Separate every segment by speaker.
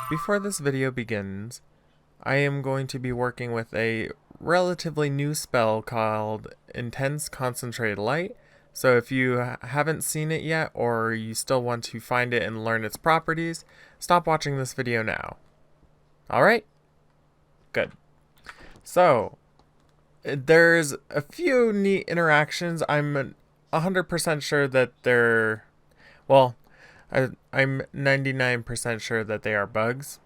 Speaker 1: Before this video begins, I am going to be working with a relatively new spell called Intense Concentrated Light. So if you haven't seen it yet, or you still want to find it and learn its properties, stop watching this video now. Alright? Good. So, there's a few neat interactions. I'm 100% sure that they're... well, I'm 99% sure that they are bugs.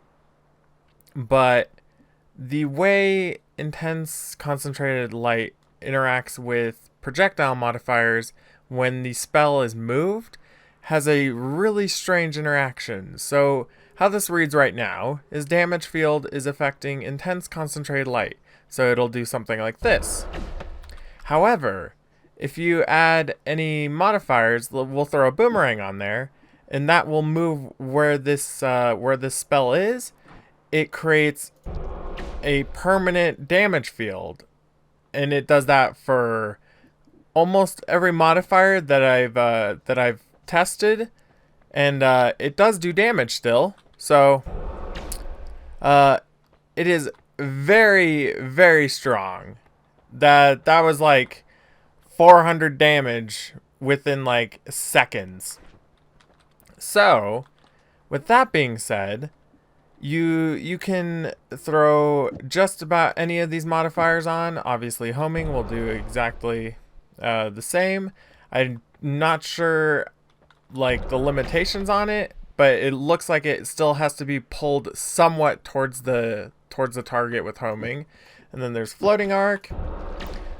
Speaker 1: But the way Intense Concentrated Light interacts with projectile modifiers when the spell is moved has a really strange interaction. So how this reads right now is damage field is affecting Intense Concentrated Light. So it'll do something like this. However, if you add any modifiers, we'll throw a boomerang on there, and that will move where this spell is. It creates a permanent damage field, and it does that for almost every modifier that I've tested, and it does do damage still. So it is very, very strong. That was like 400 damage within like seconds. So with that being said, you can throw just about any of these modifiers on. Obviously homing will do exactly the same. I'm not sure like the limitations on it, but it looks like it still has to be pulled somewhat towards the target with homing. And then there's floating arc,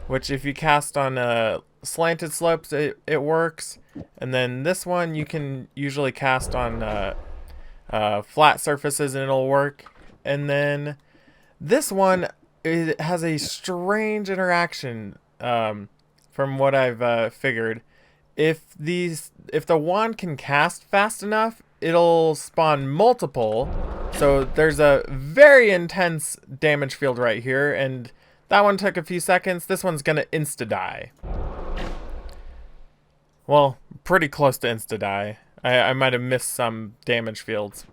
Speaker 1: which if you cast on slanted slopes, it works. And then this one you can usually cast on flat surfaces and it'll work. And then this one, it has a strange interaction from what I've figured. If the wand can cast fast enough, it'll spawn multiple. So there's a very intense damage field right here, and that one took a few seconds. This one's gonna insta-die. Well, pretty close to insta-die. I might have missed some damage fields.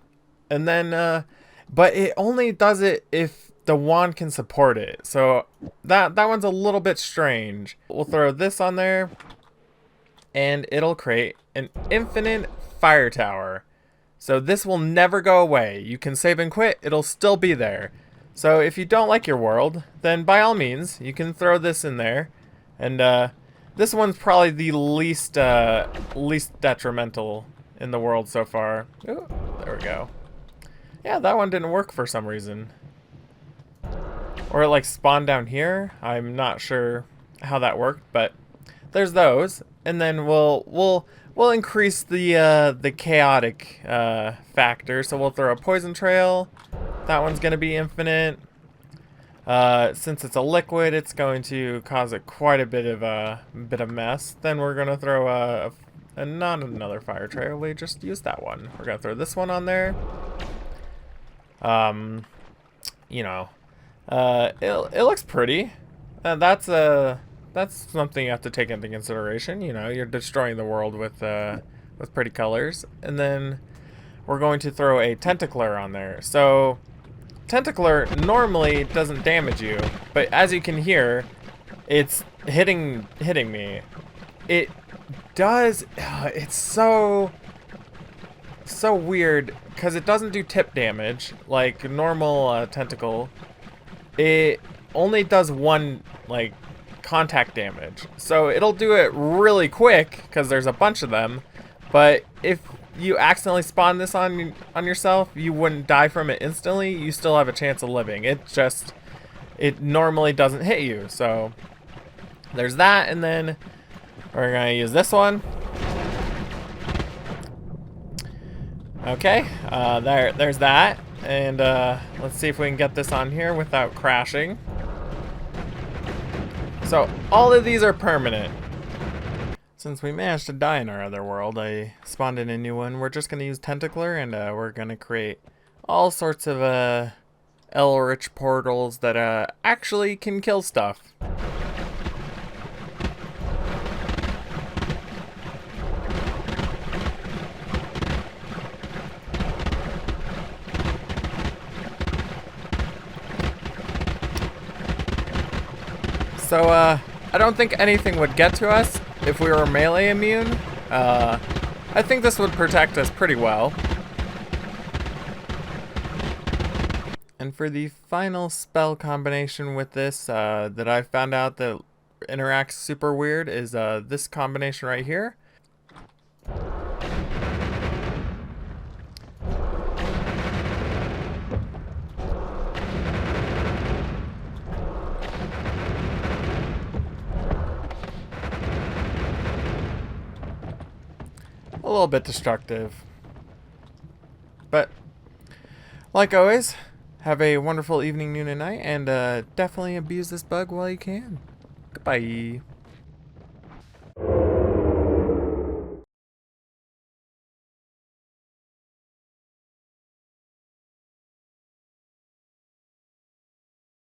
Speaker 1: And then, but it only does it if the wand can support it. So that one's a little bit strange. We'll throw this on there, and it'll create an infinite fire tower. So this will never go away. You can save and quit, it'll still be there. So if you don't like your world, then by all means, you can throw this in there. And this one's probably the least detrimental in the world so far. Ooh, there we go. Yeah, that one didn't work for some reason. Or it like spawned down here. I'm not sure how that worked, but there's those. And then we'll increase the chaotic factor. So we'll throw a poison trail. That one's gonna be infinite. Since it's a liquid, it's going to cause quite a bit of mess. Then we're gonna throw not another fire trail. We just use that one. We're gonna throw this one on there. You know, it looks pretty. That's something you have to take into consideration. You know, you're destroying the world with pretty colors. And then we're going to throw a tentacler on there. So tentacler normally doesn't damage you, but as you can hear, it's hitting me. It does. It's so weird because it doesn't do tip damage like normal tentacle. It only does one like contact damage, so it'll do it really quick because there's a bunch of them. But if you accidentally spawn this on yourself, you wouldn't die from it instantly. You still have a chance of living. It normally doesn't hit you. So there's that. And then we're gonna use this one. Okay, there's that. And let's see if we can get this on here without crashing. So all of these are permanent. Since we managed to die in our other world, I spawned in a new one. We're just gonna use tentacler, and we're gonna create all sorts of L-rich portals that actually can kill stuff. So, I don't think anything would get to us if we were melee immune. I think this would protect us pretty well. And for the final spell combination with this that I found out that interacts super weird is this combination right here. A little bit destructive. But, like always, have a wonderful evening, noon, and night, and definitely abuse this bug while you can. Goodbye.